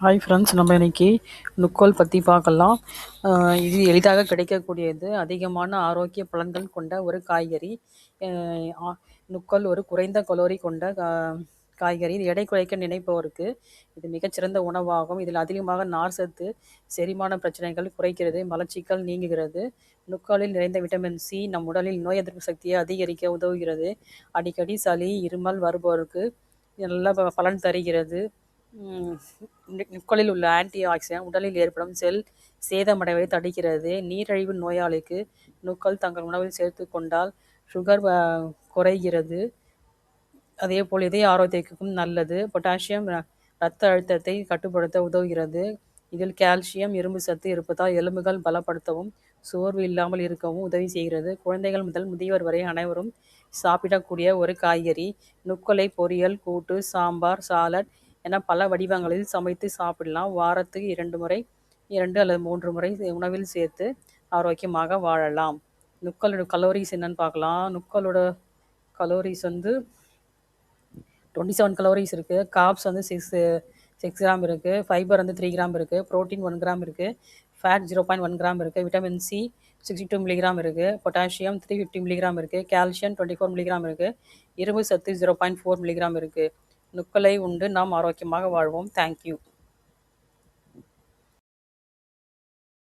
Hi friends, நம்ம இன்னைக்கு நுக்கோல் பற்றி பார்க்கலாம். இது எளிதாக கிடைக்கக்கூடியது, அதிகமான ஆரோக்கிய பலன்கள் கொண்ட ஒரு காய்கறி. நுக்கோல் ஒரு குறைந்த கலோரி கொண்ட காய்கறி. இது எடை குறைக்க நினைப்பவருக்கு இது மிகச்சிறந்த உணவாகும். இதில் அதிகமாக நார் சத்து செரிமான பிரச்சனைகள் குறைக்கிறது, மலச்சிக்கல் நீங்குகிறது. நுக்கோலில் நிறைந்த விட்டமின் சி நம் உடலில் நோய் எதிர்ப்பு சக்தியை அதிகரிக்க உதவுகிறது. அடிக்கடி சளி இருமல் வருபவருக்கு நல்ல பலன் தருகிறது. நுக்கோலில் உள்ள ஆன்டி ஆக்சிடென்ட் உடலில் ஏற்படும் செல் சேதமடைவதை தடுக்கிறது. நீரிழிவு நோயாளிக்கு நுக்கோல் தங்கள் உணவில் சேர்த்து கொண்டால் சுகர் குறைகிறது. அதேபோல் இதய ஆரோக்கியத்துக்கும் நல்லது. பொட்டாசியம் இரத்த அழுத்தத்தை கட்டுப்படுத்த உதவுகிறது. இதில் கால்சியம் இரும்பு சத்து இருப்பதால் எலும்புகள் பலப்படுத்தவும் சோர்வு இல்லாமல் இருக்கவும் உதவி செய்கிறது. குழந்தைகள் முதல் முதியவர் வரை அனைவரும் சாப்பிடக்கூடிய ஒரு காய்கறி. நுக்கோலை பொரியல், கூட்டு, சாம்பார், சாலட் என பல வடிவங்களில் சமைத்து சாப்பிடலாம். வாரத்துக்கு 2 முறை 2 அல்லது 3 முறை உணவில் சேர்த்து ஆரோக்கியமாக வாழலாம். நுக்கோலோட கலோரிஸ் என்னன்னு பார்க்கலாம். நுக்கோலோட கலோரிஸ் 27 கலோரிஸ் இருக்குது. கார்ப்ஸ் 6 கிராம் இருக்குது. ஃபைபர் 3 கிராம் இருக்குது. ப்ரோட்டீன் 1 கிராம் இருக்குது. ஃபேட் 0.1 கிராம் இருக்குது. விட்டமின் சி 62 மில்லிகிராம் இருக்குது. பொட்டாசியம் 350 மில்லிகிராம் இருக்குது. கால்சியம் 24 மில்லிகிராம் இருக்குது. இரும்பு சத்து 0.4 மில்லிகிராம் இருக்குது. நுக்கோலை உண்டு நாம் ஆரோக்கியமாக வாழ்வோம். தேங்க்யூ.